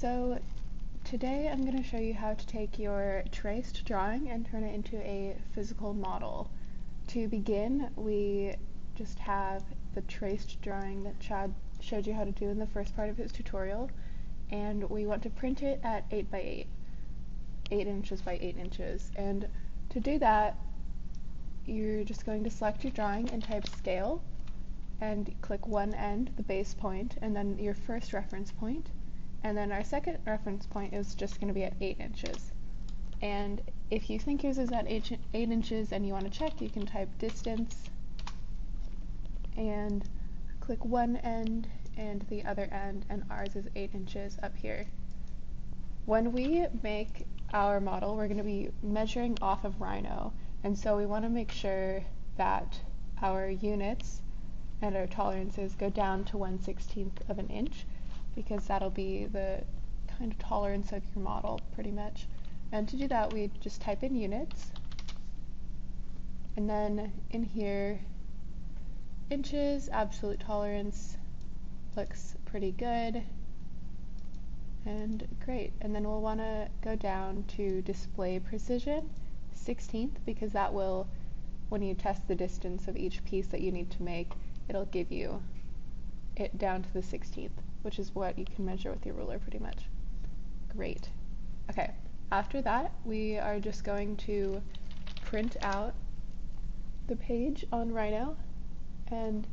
So today I'm going to show you how to take your traced drawing and turn it into a physical model. To begin, we just have the traced drawing that Chad showed you how to do in the first part of his tutorial, and we want to print it at 8 by 8, 8 inches by 8 inches. And to do that, you're just going to select your drawing and type scale, and click one end, the base point, and then your first reference point. And then our second reference point is just going to be at 8 inches. And if you think yours is at 8 inches and you want to check, you can type distance and click one end and the other end, and ours is 8 inches up here. When we make our model, we're going to be measuring off of Rhino, and so we want to make sure that our units and our tolerances go down to 1/16 of an inch, because that'll be the kind of tolerance of your model, pretty much. And to do that, we just type in units, and then in here, inches, absolute tolerance, looks pretty good, and great. And then we'll want to go down to display precision, 16th, because that will, when you test the distance of each piece that you need to make, it'll give you it down to the 16th, which is what you can measure with your ruler pretty much. Great. Okay, after that, we are just going to print out the page on Rhino and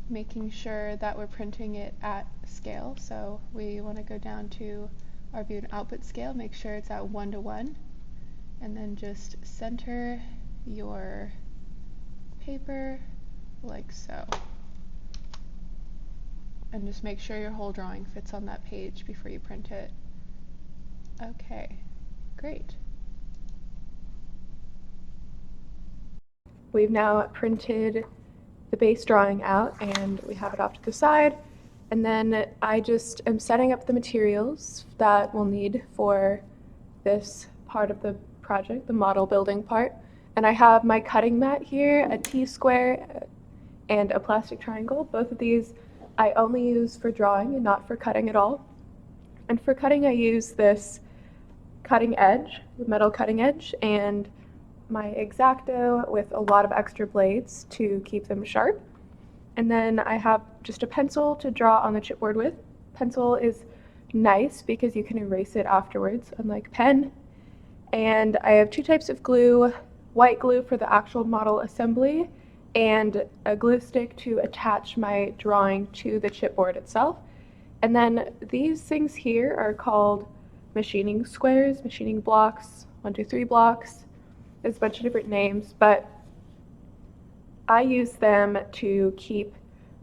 making sure that we're printing it at scale. So we want to go down to our view and output scale, make sure it's at 1:1, and then just center your paper like so. And just make sure your whole drawing fits on that page before you print it. Okay, great. We've now printed the base drawing out and we have it off to the side. And then I just am setting up the materials that we'll need for this part of the project, the model building part. And I have my cutting mat here, a T-square, and a plastic triangle. Both of these I only use for drawing and not for cutting at all. And for cutting, I use this cutting edge, the metal cutting edge, and my X-Acto with a lot of extra blades to keep them sharp. And then I have just a pencil to draw on the chipboard with. Pencil is nice because you can erase it afterwards, unlike pen. And I have two types of glue, white glue for the actual model assembly, and a glue stick to attach my drawing to the chipboard itself. And then these things here are called machining squares, machining blocks, 1, 2, 3 blocks. There's a bunch of different names, but I use them to keep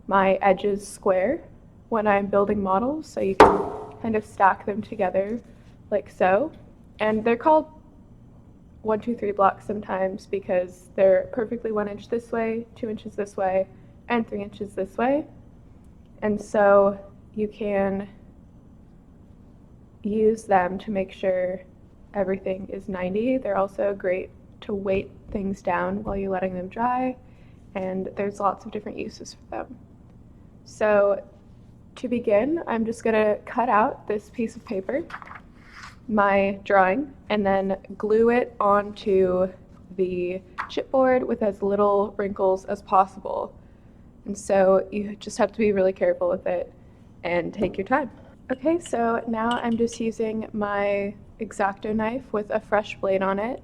my edges square when I'm building models, so you can kind of stack them together like so. And they're called 1, 2, 3 blocks sometimes because they're perfectly 1 inch this way, 2 inches this way, and 3 inches this way. And so you can use them to make sure everything is 90. They're also great to weight things down while you're letting them dry, and there's lots of different uses for them. So to begin, I'm just going to cut out this piece of paper, my drawing, and then glue it onto the chipboard with as little wrinkles as possible. And so you just have to be really careful with it and take your time. Okay, so now I'm just using my X-Acto knife with a fresh blade on it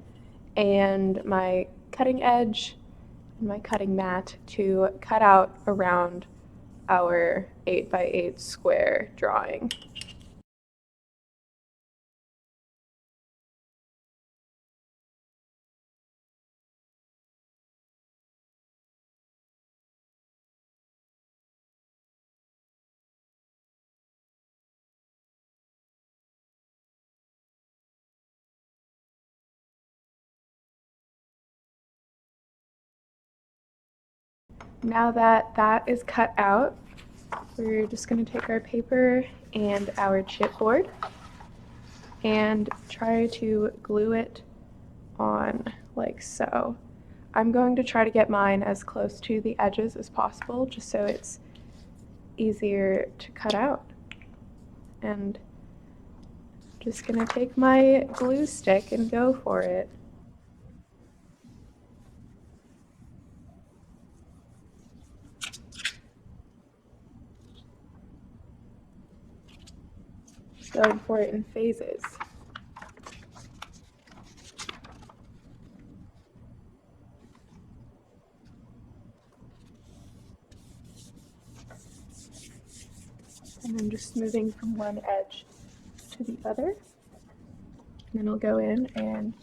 and my cutting edge and my cutting mat to cut out around our 8 by 8 square drawing. Now that that is cut out, we're just going to take our paper and our chipboard and try to glue it on like so. I'm going to try to get mine as close to the edges as possible just so it's easier to cut out. And just gonna take my glue stick and go for it. Going for it in phases. And then just moving from one edge to the other. And then I'll go in and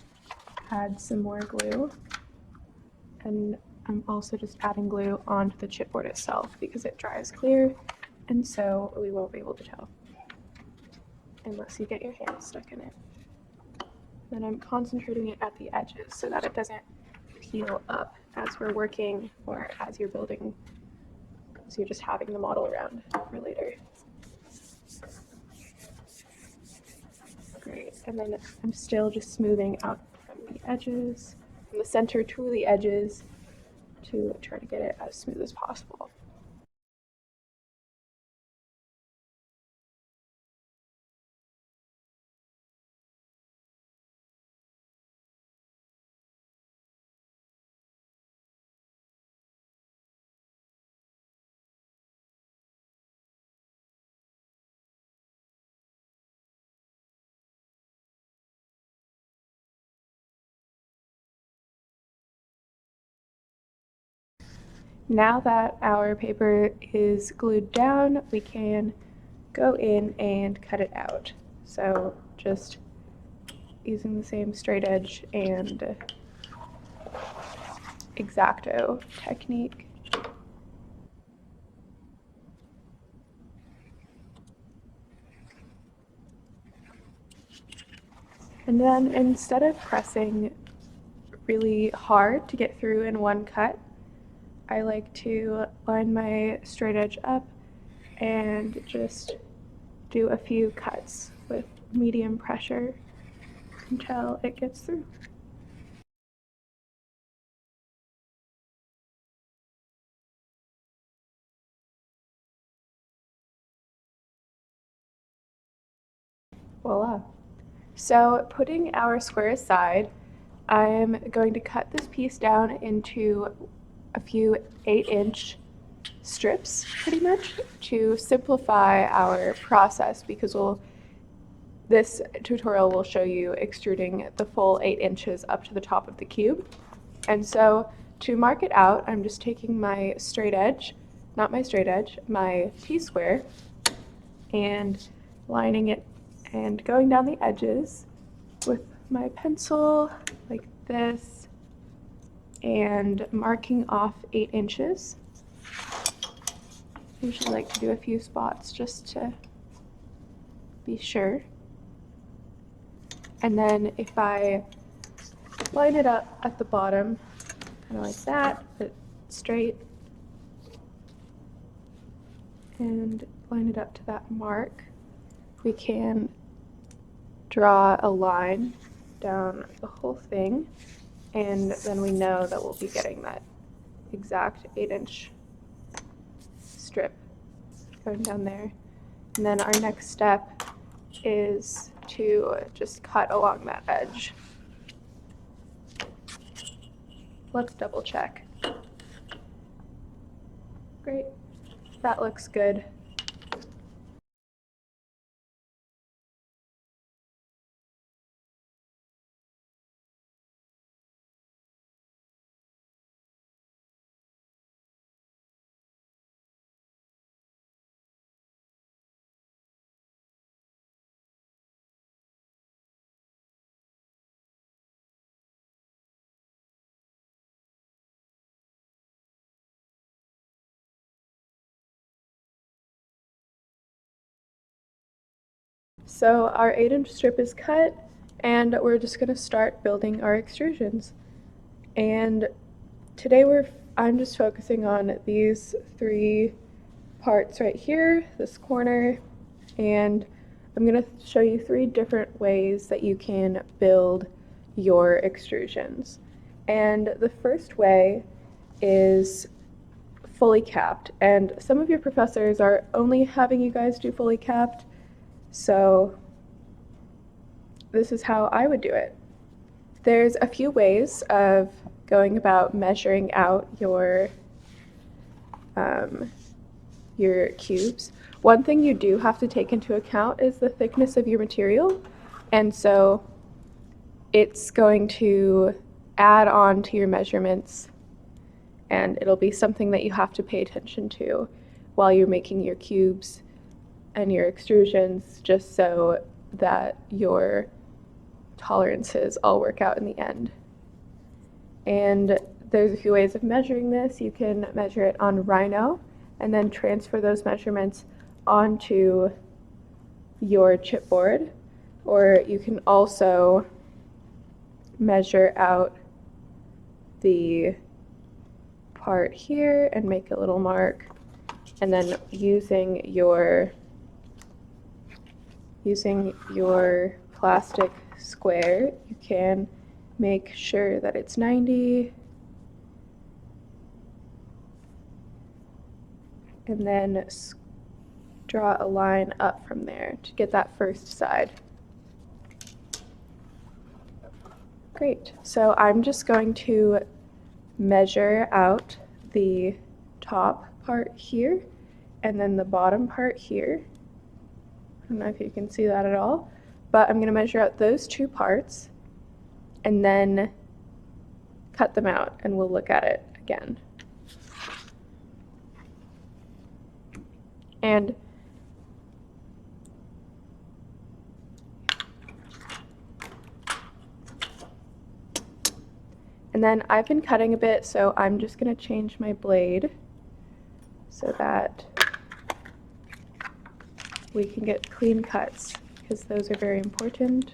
add some more glue. And I'm also just adding glue onto the chipboard itself because it dries clear, and so we won't be able to tell unless you get your hand stuck in it. Then I'm concentrating it at the edges so that it doesn't peel up as we're working or as you're building, so you're just having the model around for later. Great, and then I'm still just smoothing out from the edges, from the center to the edges, to try to get it as smooth as possible. Now that our paper is glued down, we can go in and cut it out. So just using the same straight edge and X-Acto technique. And then instead of pressing really hard to get through in one cut, I like to line my straight edge up and just do a few cuts with medium pressure until it gets through. Voila. So putting our square aside, I'm going to cut this piece down into a few 8-inch strips, pretty much, to simplify our process, because this tutorial will show you extruding the full 8 inches up to the top of the cube. And so to mark it out, I'm just taking my straight edge, not my straight edge, my T-square, and lining it and going down the edges with my pencil like this and marking off 8 inches. I usually like to do a few spots just to be sure. And then if I line it up at the bottom, kind of like that, but straight, and line it up to that mark, we can draw a line down the whole thing, and then we know that we'll be getting that exact 8-inch strip going down there. And then our next step is to just cut along that edge. Let's double check. Great, that looks good. So our 8-inch strip is cut, and we're just going to start building our extrusions. And today I'm just focusing on these 3 parts right here, this corner, and I'm going to show you 3 different ways that you can build your extrusions. And the first way is fully capped, and some of your professors are only having you guys do fully capped, so this is how I would do it. There's a few ways of going about measuring out your cubes. One thing you do have to take into account is the thickness of your material, and so it's going to add on to your measurements, and it'll be something that you have to pay attention to while you're making your cubes and your extrusions, just so that your tolerances all work out in the end. And there's a few ways of measuring this. You can measure it on Rhino and then transfer those measurements onto your chipboard, or you can also measure out the part here and make a little mark, and then using your plastic square, you can make sure that it's 90, and then draw a line up from there to get that first side. Great, so I'm just going to measure out the top part here and then the bottom part here. I don't know if you can see that at all, but I'm going to measure out those two parts and then cut them out, and we'll look at it again. And then I've been cutting a bit, so I'm just going to change my blade so that we can get clean cuts, because those are very important.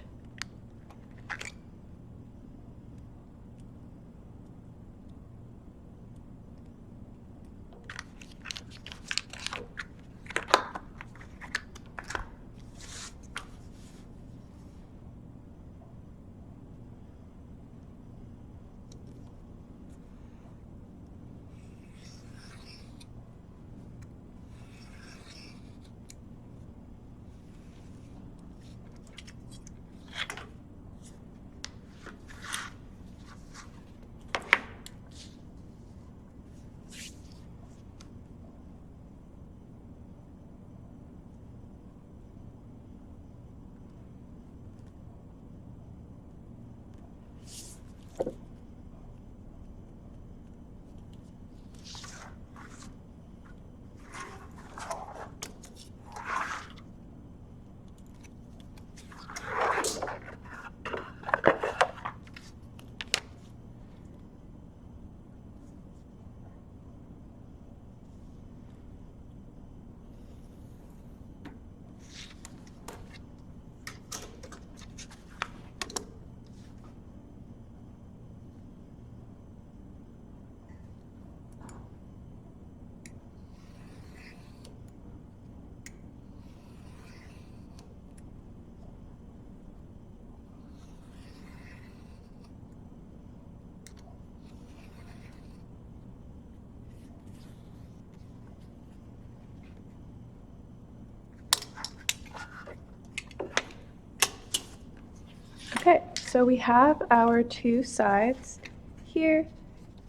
Okay, so we have our two sides here,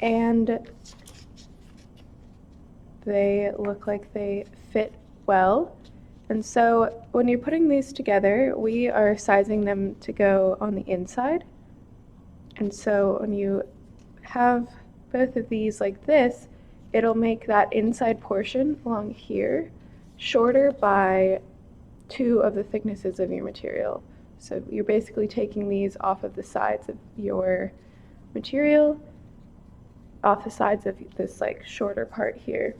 and they look like they fit well. And so when you're putting these together, we are sizing them to go on the inside. And so when you have both of these like this, it'll make that inside portion along here shorter by 2 of the thicknesses of your material. So you're basically taking these off of the sides of your material, off the sides of this like shorter part here.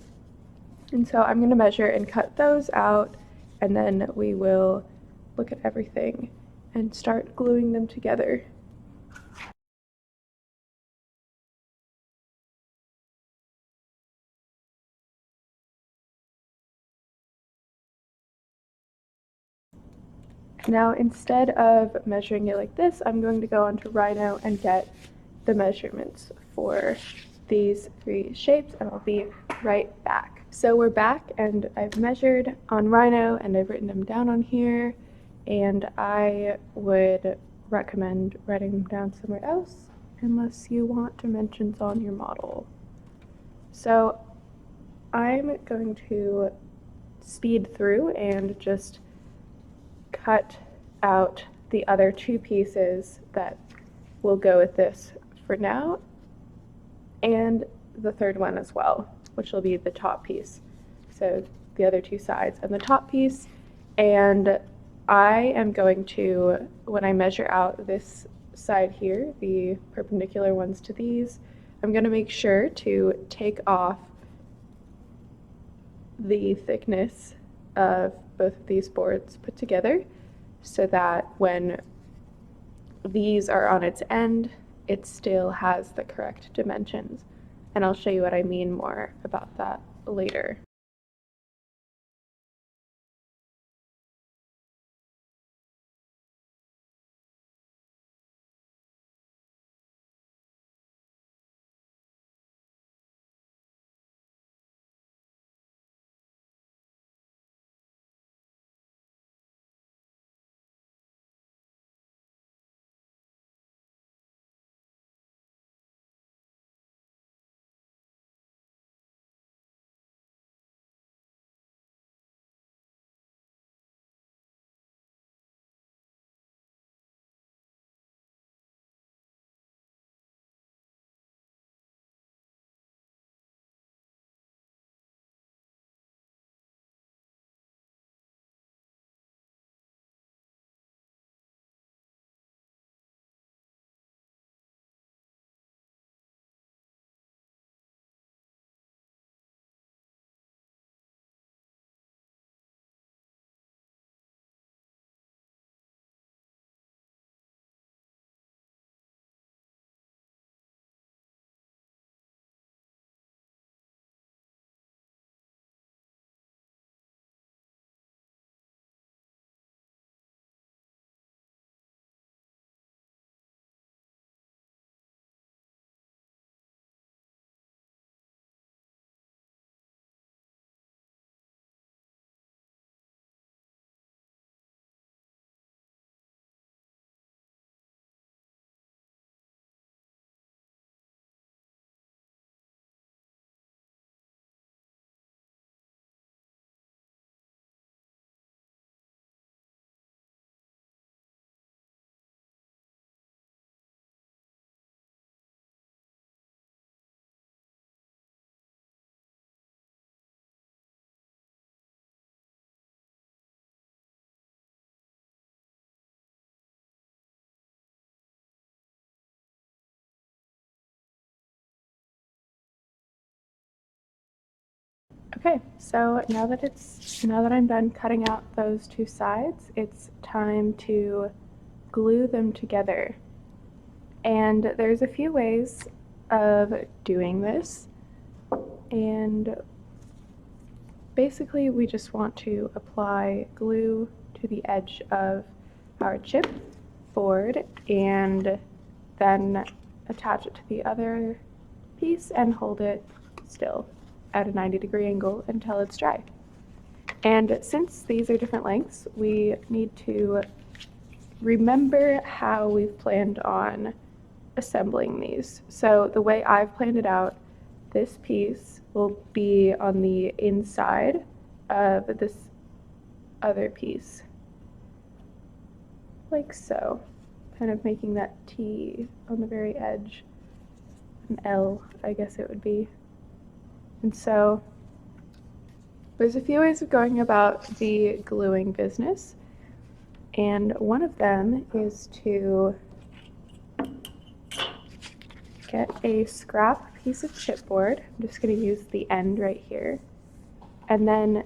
And so I'm going to measure and cut those out, and then we will look at everything and start gluing them together. Now, instead of measuring it like this, I'm going to go onto Rhino and get the measurements for these 3 shapes, and I'll be right back. So we're back, and I've measured on Rhino, and I've written them down on here, and I would recommend writing them down somewhere else unless you want dimensions on your model. So I'm going to speed through and just cut out the other two pieces that will go with this for now, and the third one as well, which will be the top piece. So the other two sides and the top piece. And I am going to, when I measure out this side here, the perpendicular ones to these, I'm going to make sure to take off the thickness of both of these boards put together so that when these are on its end, it still has the correct dimensions. And I'll show you what I mean more about that later. Okay, so now that I'm done cutting out those two sides, it's time to glue them together. And there's a few ways of doing this. And basically we just want to apply glue to the edge of our chipboard and then attach it to the other piece and hold it still at a 90-degree angle until it's dry. And since these are different lengths, we need to remember how we've planned on assembling these. So the way I've planned it out, this piece will be on the inside of this other piece, like so, kind of making that T on the very edge, an L, I guess it would be. And so there's a few ways of going about the gluing business, and one of them is to get a scrap piece of chipboard. I'm just going to use the end right here, and then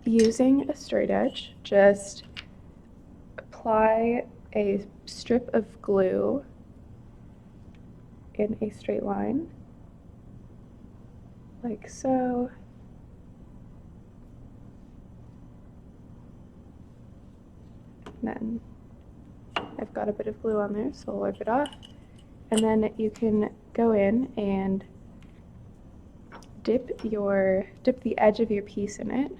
using a straight edge, just apply a strip of glue in a straight line, like so. And then I've got a bit of glue on there, so I'll wipe it off. And then you can go in and dip the edge of your piece in it.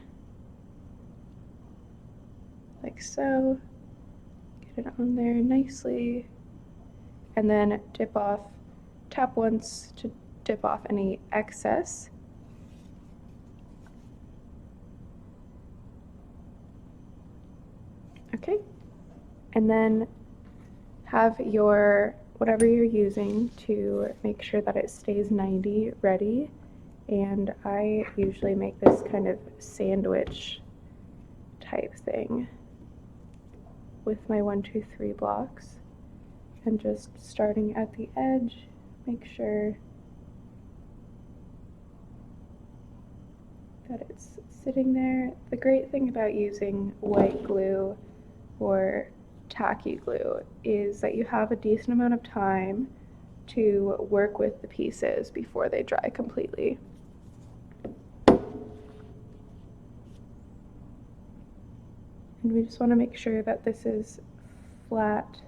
like so. Get it on there nicely, and then dip off, tap once to dip off any excess. Okay, and then have your whatever you're using to make sure that it stays 90 ready. And I usually make this kind of sandwich type thing with my 1, 2, 3 blocks, and just starting at the edge, make sure that it's sitting there. The great thing about using white glue or tacky glue is that you have a decent amount of time to work with the pieces before they dry completely. And we just want to make sure that this is flat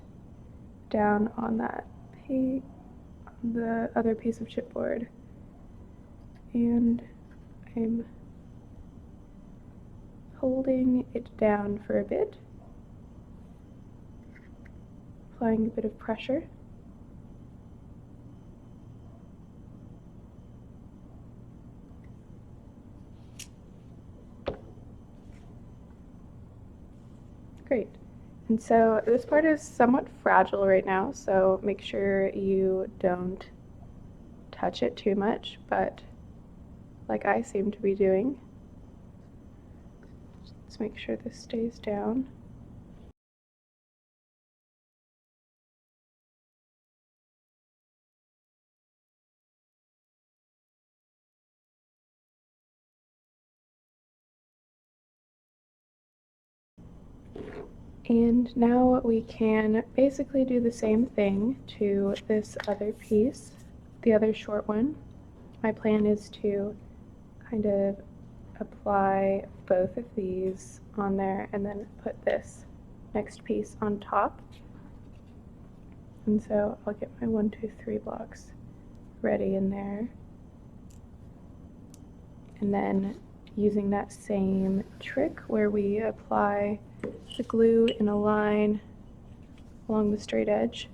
down on that the other piece of chipboard. And I'm holding it down for a bit, applying a bit of pressure. Great. And so this part is somewhat fragile right now, so make sure you don't touch it too much, but like I seem to be doing, let's make sure this stays down. And now we can basically do the same thing to this other piece, the other short one. My plan is to kind of apply both of these on there and then put this next piece on top. And so I'll get my 1, 2, 3 blocks ready in there. And then using that same trick where we apply the glue in a line along the straight edge.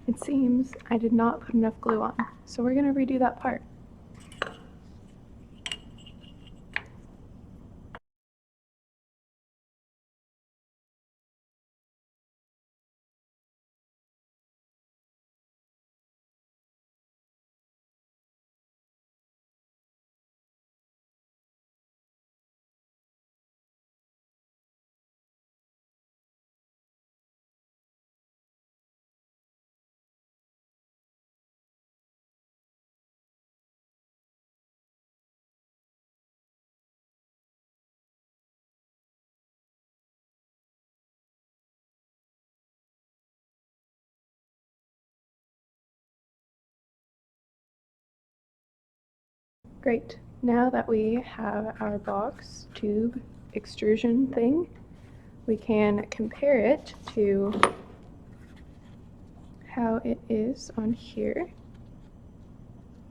It seems I did not put enough glue on, so we're going to redo that part. Great. Now that we have our box tube extrusion thing, we can compare it to how it is on here.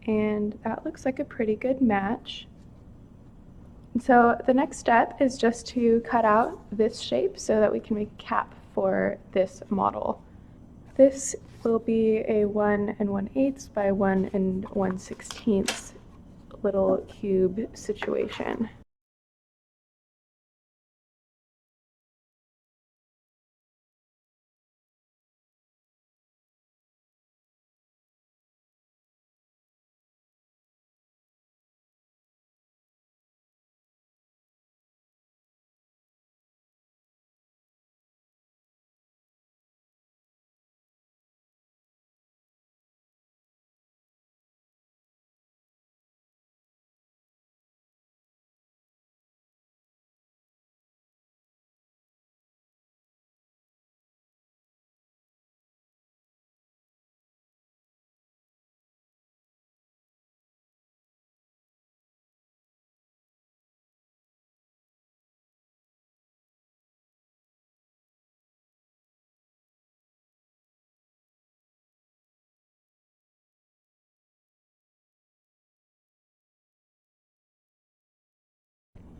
And that looks like a pretty good match. And so the next step is just to cut out this shape so that we can make a cap for this model. This will be a 1 1/8 by 1 1/16 little cube situation.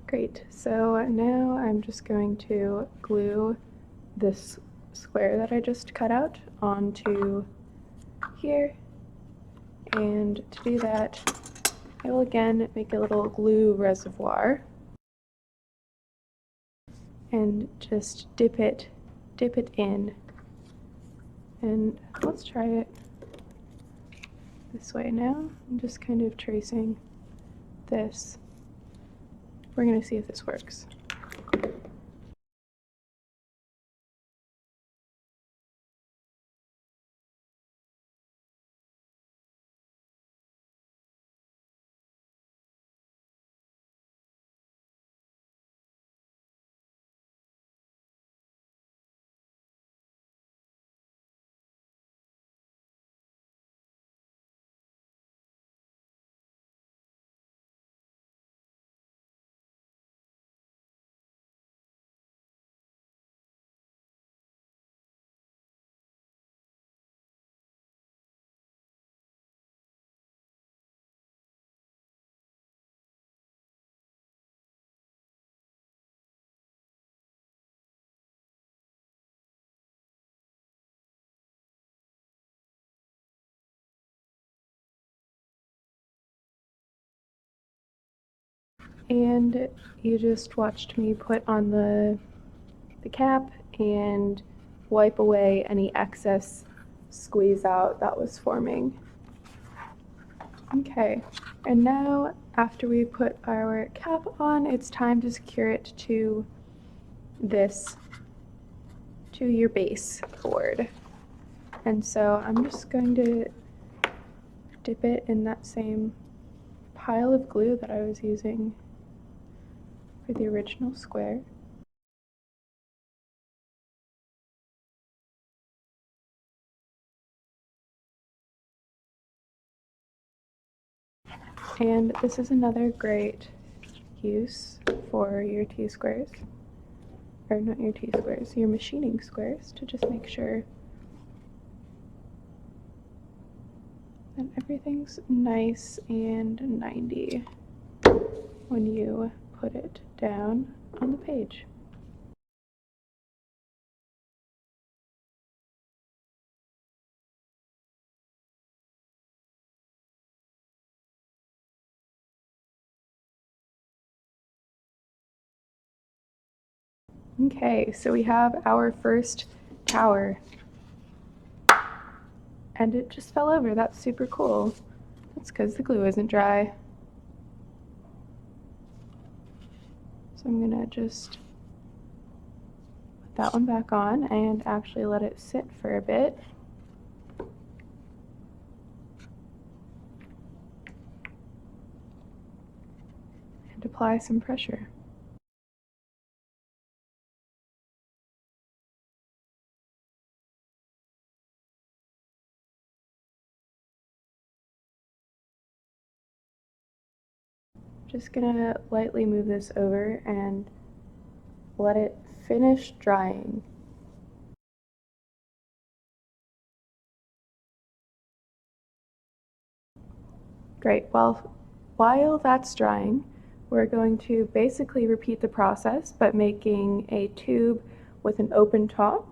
Great, so now I'm just going to glue this square that I just cut out onto here. And to do that, I will again make a little glue reservoir and just dip it in. And let's try it this way now. I'm just kind of tracing this. We're going to see if this works. And you just watched me put on the cap and wipe away any excess squeeze out that was forming. Okay, and now after we put our cap on, it's time to secure it to your base board. And so I'm just going to dip it in that same pile of glue that I was using for the original square. And this is another great use for your T-squares, or not your T-squares, your machining squares, to just make sure that everything's nice and 90 when you put it down on the page. Okay, so we have our first tower. And it just fell over. That's super cool. That's because the glue isn't dry. So I'm gonna just put that one back on and actually let it sit for a bit. And apply some pressure. Just gonna lightly move this over and let it finish drying. Great, well, while that's drying, we're going to basically repeat the process, but making a tube with an open top